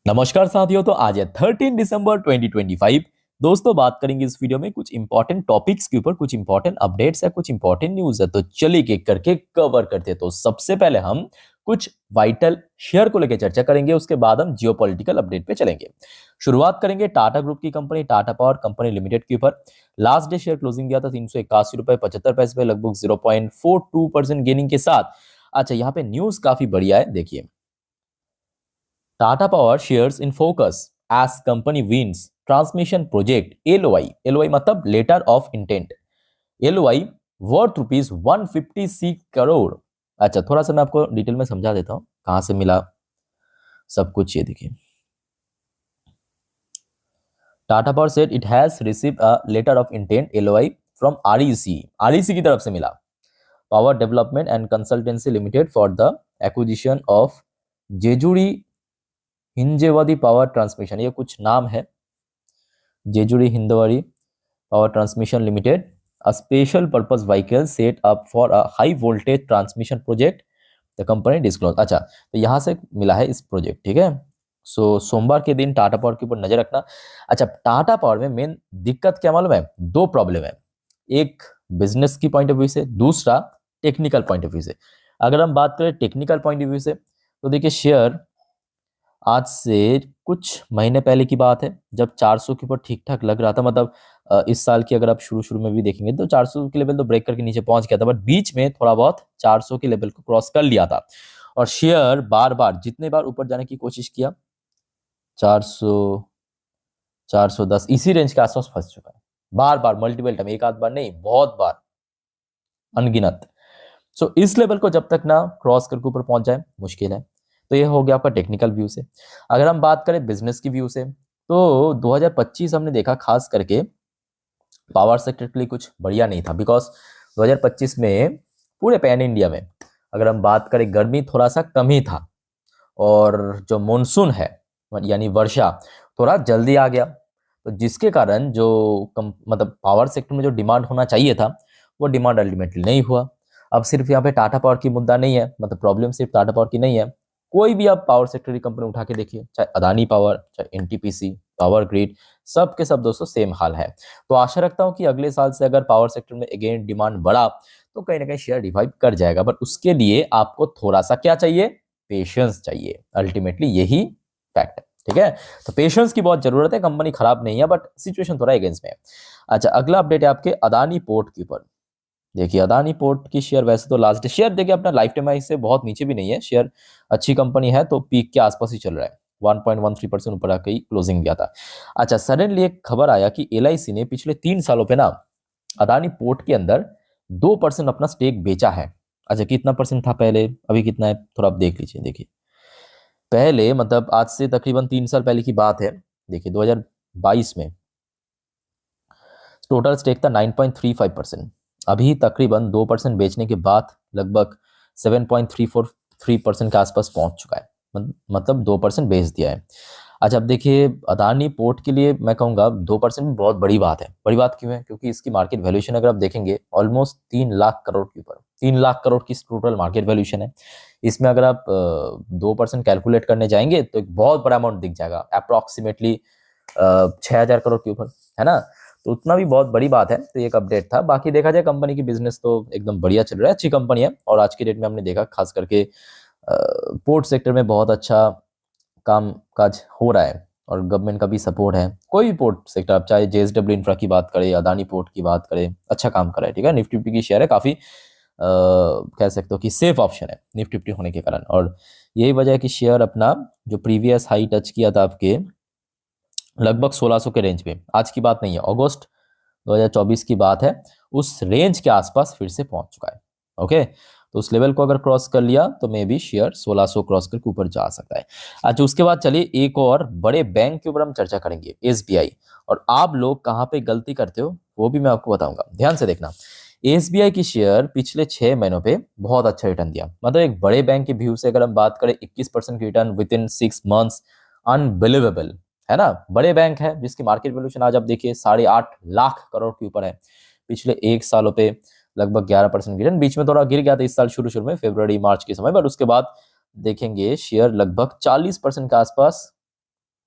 नमस्कार साथियों। तो आज है 13 दिसंबर 2025। दोस्तों, बात करेंगे इस वीडियो में कुछ इंपॉर्टेंट टॉपिक्स के ऊपर, कुछ इंपॉर्टेंट अपडेट्स है, कुछ इंपॉर्टेंट न्यूज है। तो चलिए एक करके कवर करते हैं। तो सबसे पहले हम कुछ वाइटल शेयर को लेकर चर्चा करेंगे, उसके बाद हम जियोपॉलिटिकल अपडेट पे चलेंगे। शुरुआत करेंगे टाटा ग्रुप की company Tata power company limited के ऊपर। लास्ट डे शेयर क्लोजिंग दिया था 381 रुपए 75 पैसे पे, लगभग 0.42% गेनिंग के साथ। अच्छा, यहाँ पे न्यूज काफी बढ़िया है, देखिए। Tata Power shares in focus as company wins transmission project LOI. LOI मतलब letter of intent. LOI worth rupees 156 crore. अच्छा, थोड़ा सा मैं आपको डिटेल में समझा देता हूँ कहाँ से मिला सब कुछ। ये देखिए, Tata power said it has received a letter of intent LOI from REC। REC की तरफ से मिला, power development and consultancy limited, for the acquisition of Jejuri Hinjewadi power transmission. ये कुछ नाम है, Jejuri Hindwari power transmission limited, a special purpose vehicle set up for a high voltage transmission project, the company disclose. अच्छा, तो यहाँ से मिला है इस प्रोजेक्ट, ठीक है। सोमवार के दिन टाटा पावर के ऊपर नजर रखना। अच्छा, टाटा पावर में मेन दिक्कत क्या मालूम है? दो प्रॉब्लम है, एक बिजनेस की पॉइंट ऑफ व्यू से, दूसरा टेक्निकल पॉइंट ऑफ व्यू से। अगर हम बात करें टेक्निकल पॉइंट ऑफ व्यू से, तो देखिए शेयर आज से कुछ महीने पहले की बात है, जब 400 के ऊपर ठीक ठाक लग रहा था। मतलब इस साल की अगर आप शुरू शुरू में भी देखेंगे तो 400 के लेवल तो ब्रेक करके नीचे पहुंच गया था, बट बीच में थोड़ा बहुत 400 के लेवल को क्रॉस कर लिया था। और शेयर बार बार जितने बार ऊपर जाने की कोशिश किया, 400 410 इसी रेंज के आसपास फंस चुका है। बार बार मल्टीपल टाइम, एक आध बार नहीं, बहुत बार, अनगिनत। इस लेवल को जब तक ना क्रॉस करके ऊपर पहुंच जाए, मुश्किल है। तो ये हो गया आपका टेक्निकल व्यू से। अगर हम बात करें बिजनेस की व्यू से, तो 2025 हमने देखा खास करके पावर सेक्टर के लिए कुछ बढ़िया नहीं था, बिकॉज 2025 में पूरे पैन इंडिया में अगर हम बात करें, गर्मी थोड़ा सा कम ही था, और जो मॉनसून है यानी वर्षा थोड़ा जल्दी आ गया। तो जिसके कारण जो मतलब पावर सेक्टर में जो डिमांड होना चाहिए था, वो डिमांड अल्टीमेटली नहीं हुआ। अब सिर्फ यहाँ पे टाटा पावर की मुद्दा नहीं है, मतलब प्रॉब्लम सिर्फ टाटा पावर की नहीं है। कोई भी आप पावर सेक्टर की कंपनी उठा के देखिए, चाहे अदानी पावर, चाहे एनटीपीसी, पावर ग्रिड, सब के सब दोस्तों सेम हाल है। तो आशा रखता हूँ कि अगले साल से अगर पावर सेक्टर में अगेन डिमांड बढ़ा, तो कहीं ना कहीं शेयर रिवाइव कर जाएगा। बट उसके लिए आपको थोड़ा सा क्या चाहिए? पेशेंस चाहिए। अल्टीमेटली यही फैक्ट है, ठीक है। तो पेशेंस की बहुत जरूरत है। कंपनी खराब नहीं है, बट सिचुएशन थोड़ा अगेंस्ट में है। अच्छा, अगला अपडेट है आपके अदानी पोर्ट के ऊपर। देखिए, अदानी पोर्ट की शेयर वैसे तो लास्ट शेयर देखिए अपना लाइफ टाइम हाई से बहुत नीचे भी नहीं है। शेयर अच्छी कंपनी है, तो पीक के आसपास ही चल रहा है, 1.13% ऊपर आके ही क्लोजिंग दिया था। अच्छा, सडनली एक खबर आया कि LIC ने पिछले 3 सालों पे ना अदानी पोर्ट के अंदर 2% अपना स्टेक बेचा है। अच्छा, कितना परसेंट था पहले, अभी कितना है, थोड़ा आप देख लीजिए। देखिए, पहले मतलब आज से तकरीबन 3 साल पहले की बात है। देखिए 2022 में टोटल स्टेक था 9.35%। अभी तकरीबन 2% बेचने के बाद लगभग 7.343% के आसपास पहुंच चुका है। मतलब 2% बेच दिया है। अच्छा, अब देखिए अदानी पोर्ट के लिए मैं कहूँगा 2% भी बहुत बड़ी बात है। बड़ी बात क्यों है? क्योंकि इसकी मार्केट वैल्यूएशन अगर आप देखेंगे ऑलमोस्ट 3 लाख करोड़ के ऊपर, 3 लाख करोड़ की टोटल मार्केट वैल्यूएशन है। इसमें अगर आप 2% कैलकुलेट करने जाएंगे तो एक बहुत बड़ा अमाउंट दिख जाएगा, अप्रोक्सीमेटली 6,000 करोड़ के ऊपर, है ना। तो उतना भी बहुत बड़ी बात है। तो ये एक अपडेट था। बाकी देखा जाए कंपनी की बिजनेस तो एकदम बढ़िया चल रहा है, अच्छी कंपनी है। और आज की डेट में हमने देखा खास करके पोर्ट सेक्टर में बहुत अच्छा काम काज हो रहा है, और गवर्नमेंट का भी सपोर्ट है। कोई भी पोर्ट सेक्टर, आप चाहे JSW इंफ्रा की बात करें, अदानी पोर्ट की बात करें, अच्छा काम कर रहा है, ठीक है। निफ्टी 50 की शेयर है, काफी कह सकते हो कि सेफ ऑप्शन है निफ्टी 50 होने के कारण। और यही वजह है कि शेयर अपना जो प्रीवियस हाई टच किया था आपके लगभग 1600 के रेंज पे, आज की बात नहीं है, अगस्त 2024 की बात है, उस रेंज के आसपास फिर से पहुंच चुका है। ओके, तो उस लेवल को अगर क्रॉस कर लिया तो मे बी शेयर 1600 क्रॉस करके ऊपर जा सकता है। अच्छा, उसके बाद चलिए एक और बड़े बैंक के ऊपर हम चर्चा करेंगे, SBI। और आप लोग कहाँ पे गलती करते हो वो भी मैं आपको बताऊंगा, ध्यान से देखना। SBI की शेयर पिछले 6 महीनों पे बहुत अच्छा रिटर्न दिया। मतलब एक बड़े बैंक के व्यू से अगर हम बात करें, 21% की return with in 6 months, unbelievable, है ना। बड़े बैंक है जिसकी मार्केट वैल्यूएशन आज आप देखिए 8.5 लाख करोड़ के ऊपर है। पिछले 1 सालों पे लगभग 11% गिरन, बीच में थोड़ा गिर गया था इस साल शुरू शुरू में, फरवरी मार्च के समय, बट उसके बाद देखेंगे शेयर लगभग 40% के आसपास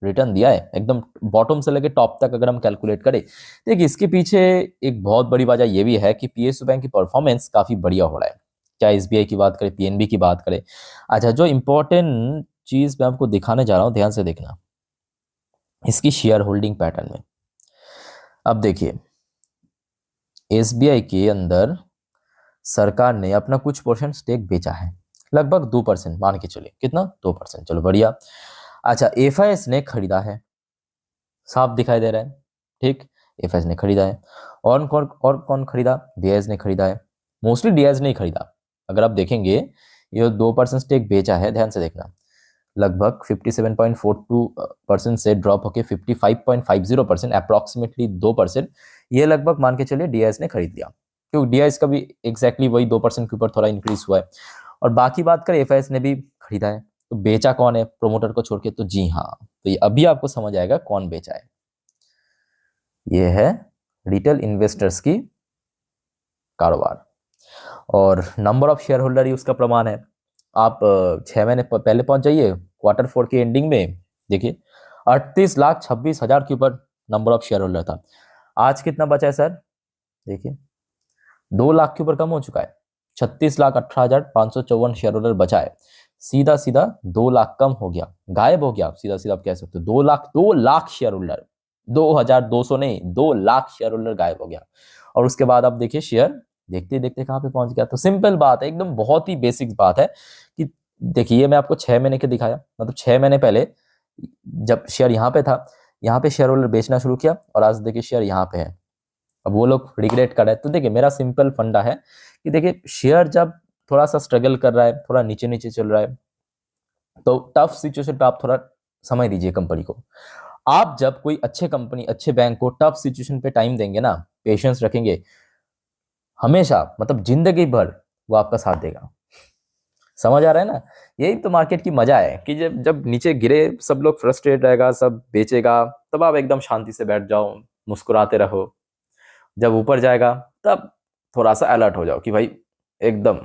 रिटर्न दिया है एकदम बॉटम से लेके टॉप तक अगर हम कैलकुलेट करें। देखिए इसके पीछे एक बहुत बड़ी वजह ये भी है कि पीएसयू बैंक की परफॉर्मेंस काफ़ी बढ़िया हो रहा है, चाहे एसबीआई की बात करें, पीएनबी की बात करें। अच्छा, जो इंपॉर्टेंट चीज़ मैं आपको दिखाने जा रहा हूँ, ध्यान से देखना इसकी शेयर होल्डिंग पैटर्न में। अब देखिए एसबीआई के अंदर सरकार ने अपना कुछ परसेंट स्टेक बेचा है, लगभग 2% मान के चलिए, कितना 2%, चलो बढ़िया। अच्छा, एफआईएस ने खरीदा है, साफ दिखाई दे रहा है, ठीक, एफआईएस ने खरीदा है। और कौन खरीदा? डीआईएस ने खरीदा है, मोस्टली डीआईएस ने ही खरीदा। अगर आप देखेंगे ये 2% स्टेक बेचा है, ध्यान से देखना, लगभग 57.42% से ड्रॉप होकर 55.50% अप्रॉक्सीमेटली 2%, ये लगभग मान के चलिए डीआईएस ने खरीद लिया, क्योंकि डीआईएस का भी एग्जैक्टली वही 2% के ऊपर थोड़ा इंक्रीज हुआ है। और बाकी बात करें एफआईएस ने भी खरीदा है, तो बेचा कौन है प्रोमोटर को छोड़ के? तो जी हाँ, तो ये अभी आपको समझ आएगा कौन बेचा है। ये है रिटेल इन्वेस्टर्स की कारोबार, और नंबर ऑफ शेयर होल्डर ही उसका प्रमाण है। आप 6 महीने पहले पहुंच जाइए Q4 की एंडिंग में, देखिए 38,26,000 के ऊपर नंबर ऑफ शेयर होल्डर था। आज कितना बचा है सर? देखिए 2 लाख के ऊपर कम हो चुका है, 36,18,554 शेयर होल्डर बचा है। सीधा सीधा 2 लाख कम हो गया, गायब हो गया, सीधा सीधा आप कह सकते हो 2 लाख शेयर होल्डर, 2,200 नहीं, 2 लाख शेयर होल्डर गायब हो गया। और उसके बाद आप देखिए शेयर देखते देखते कहाँ पे पहुंच गया। तो सिंपल बात है, एकदम बहुत ही बेसिक बात है कि देखिए मैं आपको 6 महीने के दिखाया, मतलब 6 महीने पहले जब शेयर यहाँ पे था, यहाँ पे शेयर होल्डर बेचना शुरू किया, और आज देखिए शेयर यहाँ पे है। अब वो लोग रिग्रेट कर रहे हैं। तो देखिए मेरा सिंपल फंडा है कि देखिए शेयर जब थोड़ा सा स्ट्रगल कर रहा है, थोड़ा नीचे नीचे चल रहा है, तो टफ सिचुएशन पे आप थोड़ा समय दीजिए कंपनी को। आप जब कोई अच्छे कंपनी, अच्छे बैंक को टफ सिचुएशन पे टाइम देंगे ना, पेशेंस रखेंगे, हमेशा मतलब जिंदगी भर वो आपका साथ देगा। समझ आ रहा है ना? यही तो मार्केट की मजा है कि जब जब नीचे गिरे सब लोग फ्रस्ट्रेट रहेगा, सब बेचेगा, तब आप एकदम शांति से बैठ जाओ, मुस्कुराते रहो। जब ऊपर जाएगा तब थोड़ा सा अलर्ट हो जाओ कि भाई एकदम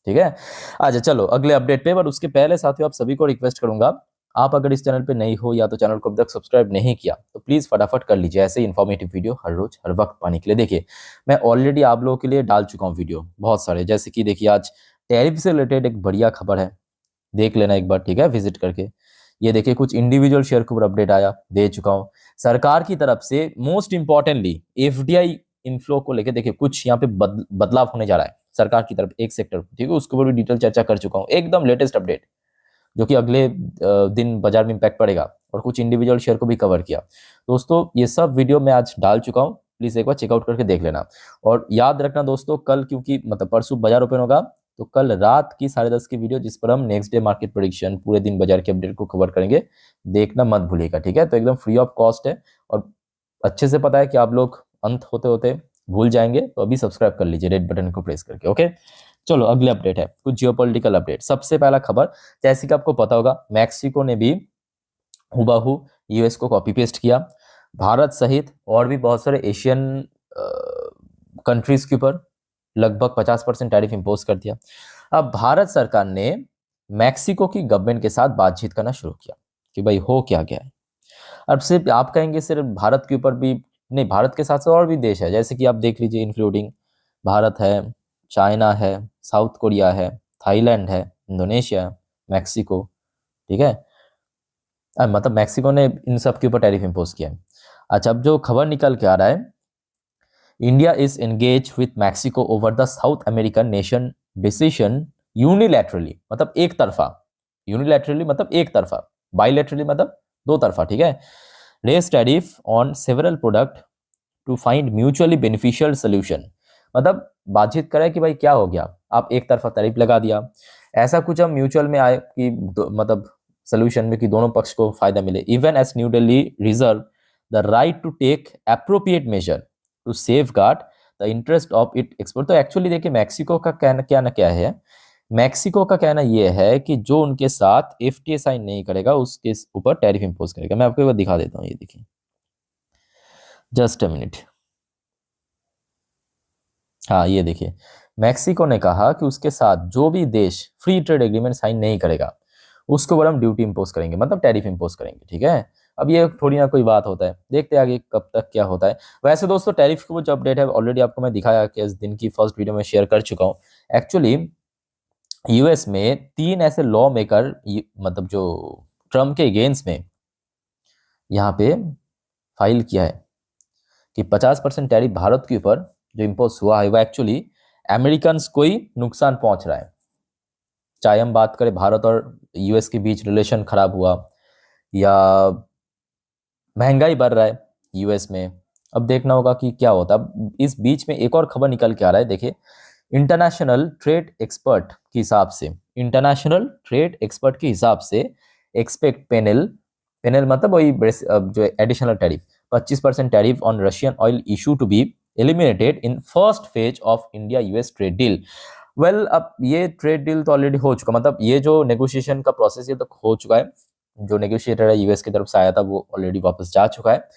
ठीक है। अच्छा चलो अगले अपडेट पे, बट उसके पहले साथियों आप सभी को रिक्वेस्ट करूंगा, आप अगर इस चैनल पे नई हो या तो चैनल को अब तक सब्सक्राइब नहीं किया तो प्लीज फटाफट कर लीजिए, ऐसे इन्फॉर्मेटिव वीडियो हर रोज हर वक्त पाने के लिए। देखिए मैं ऑलरेडी आप लोगों के लिए डाल चुका हूँ वीडियो बहुत सारे, जैसे कि देखिए आज टैरिफ से रिलेटेड एक बढ़िया खबर है, देख लेना एक बार, ठीक है, विजिट करके। ये देखिए कुछ इंडिविजुअल शेयर के ऊपर अपडेट आया, दे चुका हूँ। सरकार की तरफ से मोस्ट इंपॉर्टेंटली एफडीआई इनफ्लो को लेकर देखिए कुछ यहाँ पे बदलाव होने जा रहा है सरकार की तरफ, एक सेक्टर, ठीक है, उसके ऊपर भी डिटेल चर्चा कर चुका हूँ, एकदम लेटेस्ट अपडेट, जो कि अगले दिन बाजार में इम्पैक्ट पड़ेगा, और कुछ इंडिविजुअल शेयर को भी कवर किया। दोस्तों ये सब वीडियो मैं आज डाल चुका हूँ, प्लीज एक बार चेकआउट करके देख लेना। और याद रखना दोस्तों, कल क्योंकि मतलब परसों बाजार ओपन होगा, तो कल रात की 10:30 की वीडियो जिस पर हम नेक्स्ट डे मार्केट प्रेडिक्शन, पूरे दिन बाजार के अपडेट को कवर करेंगे, देखना मत भूलिएगा, ठीक है। तो एकदम फ्री ऑफ कॉस्ट है, और अच्छे से पता है कि आप लोग अंत होते होते भूल जाएंगे, तो अभी सब्सक्राइब कर लीजिए रेड बटन को प्रेस करके, ओके। चलो अगले अपडेट है कुछ जियोपॉलिटिकल अपडेट। सबसे पहला खबर, जैसे कि आपको पता होगा मैक्सिको ने भी हुबहू यूएस को कॉपी पेस्ट किया, भारत सहित और भी बहुत सारे एशियन कंट्रीज के ऊपर लगभग 50% टैरिफ इंपोज कर दिया। अब भारत सरकार ने मैक्सिको की गवर्नमेंट के साथ बातचीत करना शुरू किया कि भाई हो क्या गया है। अब सिर्फ आप कहेंगे सिर्फ भारत के ऊपर भी नहीं, भारत के साथ साथ और भी देश है, जैसे कि आप देख लीजिए, इंक्लूडिंग भारत है, चाइना है, साउथ कोरिया है, थाईलैंड है, इंडोनेशिया, मैक्सिको, ठीक है। मतलब मैक्सिको ने इन सब के ऊपर टैरिफ इंपोज किया है। अच्छा, अब जो खबर निकल के आ रहा है, India is engage with Mexico over the south American nation decision unilaterally, मतलब एक तरफा, यूनिलैटरली मतलब एक तरफा, बाइलैटरली मतलब दो तरफा, ठीक है, raise tariff on several product to find mutually beneficial solution. मतलब बातचीत करें कि भाई क्या हो गया, आप एक तरफा टैरिफ लगा दिया, ऐसा कुछ हम म्यूचुअल में आए कि मतलब सोल्यूशन में कि दोनों पक्ष को फायदा मिले। Even as New Delhi reserve the right to take appropriate measure to safeguard the interest of it export. तो एक्चुअली देखिए मैक्सिको का कहना क्या है, मैक्सिको का कहना यह है कि जो उनके साथ एफटीए साइन नहीं करेगा उसके ऊपर टैरिफ इंपोज करेगा। मैं आपको एक बार दिखा देता हूँ, ये देखिए, जस्ट अ मिनट। हाँ ये देखिए, मैक्सिको ने कहा कि उसके साथ जो भी देश फ्री ट्रेड एग्रीमेंट साइन नहीं करेगा उसके ऊपर हम ड्यूटी इंपोज करेंगे, मतलब टैरिफ इंपोज करेंगे, ठीक है। अब ये थोड़ी ना कोई बात होता है, देखते हैं आगे कब तक क्या होता है। वैसे दोस्तों टैरिफ की जो अपडेट है ऑलरेडी आपको मैं दिखाया कि इस दिन की फर्स्ट वीडियो में शेयर कर चुका हूँ। एक्चुअली यूएस में 3 ऐसे लॉ मेकर मतलब जो ट्रम्प के अगेंस्ट में यहाँ पे फाइल किया है कि 50% टैरिफ भारत के ऊपर जो इम्पोज हुआ है वो एक्चुअली अमेरिकन्स को ही नुकसान पहुंच रहा है। चाहे हम बात करें भारत और यूएस के बीच रिलेशन खराब हुआ या महंगाई बढ़ रहा है यूएस में, अब देखना होगा कि क्या होता है। अब इस बीच में एक और खबर निकल के आ रहा है, देखिए इंटरनेशनल ट्रेड एक्सपर्ट के हिसाब से, इंटरनेशनल ट्रेड एक्सपर्ट के हिसाब से एक्सपेक्ट पेनल, पेनल मतलब वही जो additional tariff 25% tariff on Russian oil issue to be eliminated in first phase of India US trade deal. Well अब ये ट्रेड डील तो ऑलरेडी हो चुका, मतलब ये जो नेगोशिएशन का प्रोसेस ये तो हो चुका है, जो नेगोशिएटर है यूएस की तरफ से आया था वो ऑलरेडी वापस जा चुका है।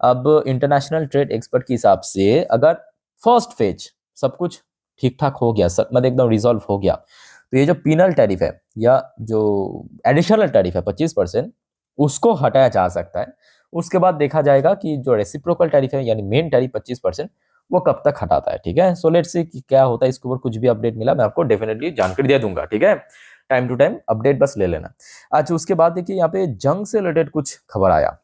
अब इंटरनेशनल ट्रेड एक्सपर्ट के हिसाब से अगर फर्स्ट फेज सब कुछ ठीक ठाक हो गया, सब मतलब एकदम रिजॉल्व हो गया, तो ये जो पीनल टैरिफ है या जो एडिशनल टैरिफ है 25%, उसको हटाया जा सकता है। उसके बाद देखा जाएगा कि जो रेसिप्रोकल टैरिफ है यानी मेन टैरिफ 25%, वो कब तक हटाता है। ठीक है, सो लेट्स सी कि क्या होता है। इसके ऊपर कुछ भी अपडेट मिला मैं आपको डेफिनेटली जानकारी दे दूंगा। ठीक है, टाइम टू टाइम अपडेट बस ले लेना। अच्छा, उसके बाद देखिए यहाँ पे जंग से रिलेटेड कुछ खबर आया।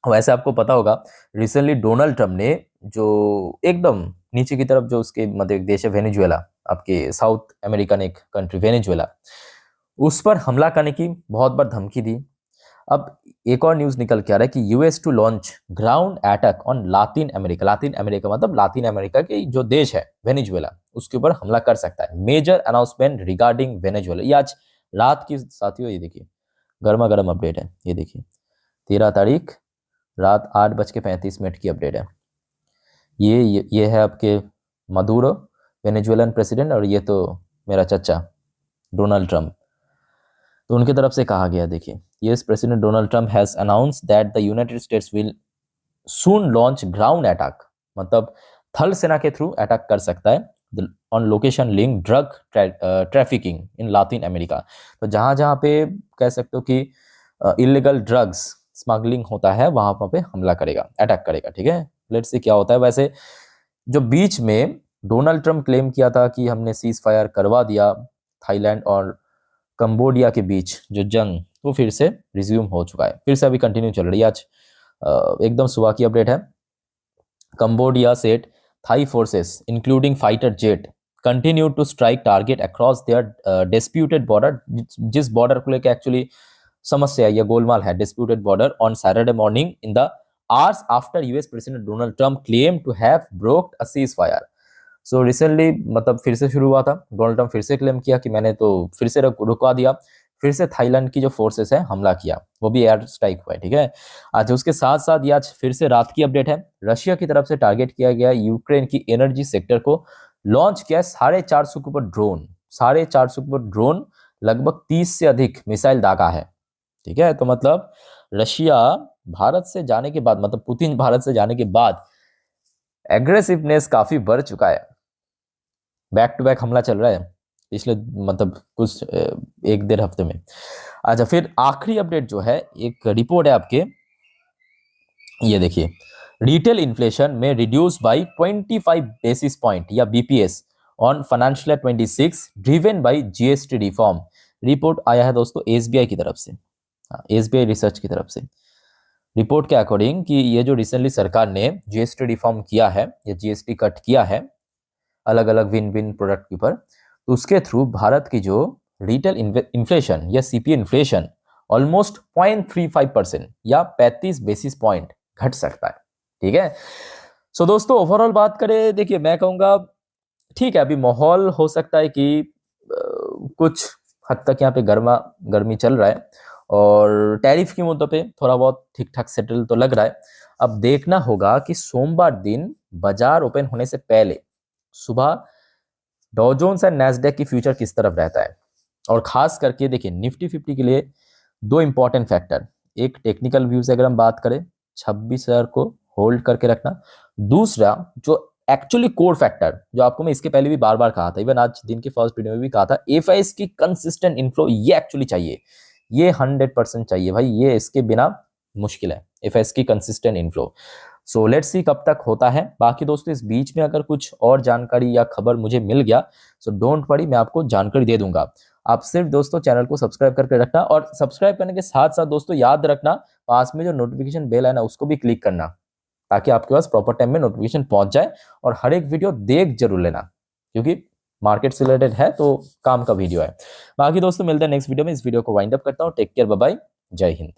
वैसे आपको पता होगा रिसेंटली डोनाल्ड ट्रम्प ने जो एकदम नीचे की तरफ जो उसके मध्य देश है वेनेजुएला, आपके साउथ अमेरिकन एक कंट्री वेनेजुएला, उस पर हमला करने की बहुत बार धमकी दी। अब एक और न्यूज निकल के आ रहा है कि US to launch ground attack on Latin America, Latin America मतलब लातिन अमेरिका के जो देश है वेनेजुएला, उसके ऊपर हमला कर सकता है। मेजर अनाउंसमेंट रिगार्डिंग वेनेजुएला, ये आज रात की साथियों, ये देखिए गर्मा गर्म अपडेट है। ये देखिए 13 तारीख रात 8:35 की अपडेट है। ये है आपके मदुरो वेनेजुएलन प्रेसिडेंट, और ये तो मेरा चचा डोनाल्ड ट्रम्प। तो उनकी तरफ से कहा गया, देखिए US president Donald Trump has announced that the United states will soon launch ground attack, मतलब थल सेना के थ्रू अटैक कर सकता है on location link drug trafficking in Latin America. तो जहां जहां पे कह सकते हो कि इलीगल ड्रग्स स्मगलिंग होता है वहां पे हमला करेगा, अटैक करेगा। ठीक है, लेट्स सी क्या होता है। वैसे जो बीच में डोनाल्ड ट्रम्प क्लेम किया था कि हमने सीज फायर करवा दिया थाईलैंड और कंबोडिया के बीच जो जंग, वो फिर से रिज्यूम हो चुका है, फिर से अभी कंटिन्यू चल रही है। आज एकदम सुबह की अपडेट है। Cambodia said Thai forces including fighter jet continue to strike target across their disputed border, जिस बॉर्डर को लेकर एक्चुअली समस्या या गोलमाल है, disputed border, on Saturday morning in the hours after US president Donald Trump claim to have broked a ceasefire. So recently मतलब फिर से शुरू हुआ था, डोनाल्ड ट्रम्प फिर से क्लेम किया कि मैंने तो फिर से रुकवा दिया, फिर से थाईलैंड की जो फोर्सेस है हमला किया, वो भी एयर स्ट्राइक हुआ है। ठीक है, आज उसके साथ साथ ये आज फिर से रात की अपडेट है, रशिया की तरफ से टारगेट किया गया यूक्रेन की एनर्जी सेक्टर को, लॉन्च किया 450 के ऊपर ड्रोन, 450 के ऊपर ड्रोन, लगभग 30 से अधिक मिसाइल दागा है। ठीक है, तो मतलब रशिया भारत से जाने के बाद, मतलब पुतिन भारत से जाने के बाद एग्रेसिवनेस काफी बढ़ चुका है, बैक टू बैक हमला चल रहा है पिछले मतलब कुछ 1-1.5 हफ्ते में। अच्छा, फिर आखिरी अपडेट जो है, एक रिपोर्ट है आपके, ये देखिए रिटेल इन्फ्लेशन में रिड्यूस बाय 25 बेसिस पॉइंट या BPS on financial year 26 driven by GST reform. Report आया है दोस्तों एसबीआई की तरफ से, एसबीआई रिसर्च की तरफ से। रिपोर्ट के अकॉर्डिंग कि ये जो रिसेंटली सरकार ने जीएसटी रिफॉर्म किया है या जीएसटी कट किया है अलग अलग विन विन प्रोडक्ट के ऊपर, तो उसके थ्रू भारत की जो रिटेल इन्फ्लेशन या सीपीआई इन्फ्लेशन ऑलमोस्ट 0.35% या 35 बेसिस पॉइंट घट सकता है। ठीक है, सो दोस्तों ओवरऑल बात करें, देखिए मैं कहूँगा ठीक है, अभी माहौल हो सकता है कि कुछ हद तक यहाँ पे गर्मी चल रहा है और टैरिफ की मुद्दों पे थोड़ा बहुत ठीक ठाक सेटल तो लग रहा है। अब देखना होगा कि सोमवार दिन बाजार ओपन होने से पहले सुबह डॉ जोन्स एंड नैस्डैक की फ्यूचर किस तरफ रहता है, और खास करके देखिए निफ्टी 50 के लिए 2 इंपॉर्टेंट फैक्टर, एक टेक्निकल व्यू से अगर हम बात करें 26,000 को होल्ड करके रखना, दूसरा जो एक्चुअली कोर फैक्टर जो आपको मैं इसके पहले भी बार बार कहा था, इवन आज दिन के फर्स्ट वीडियो में भी कहा था, एफआईएस की कंसिस्टेंट इनफ्लो ये एक्चुअली चाहिए, ये 100% चाहिए भाई, ये इसके बिना मुश्किल है एफएस की consistent inflow. So let's see कब तक होता है। बाकी दोस्तों इस बीच में अगर कुछ और जानकारी या खबर मुझे मिल गया सो डोंट वरी, मैं आपको जानकारी दे दूंगा। आप सिर्फ दोस्तों चैनल को सब्सक्राइब करके रखना, और सब्सक्राइब करने के साथ साथ दोस्तों याद रखना पास में जो नोटिफिकेशन बेल है ना उसको भी क्लिक करना, ताकि आपके पास प्रॉपर टाइम में नोटिफिकेशन पहुंच जाए। और हर एक वीडियो देख जरूर लेना, क्योंकि मार्केट से रिलेटेड है तो काम का वीडियो है। बाकी दोस्तों मिलते हैं नेक्स्ट वीडियो में। इस वीडियो को वाइंड अप करता हूँ। टेक केयर, बाय बाय, जय हिंद।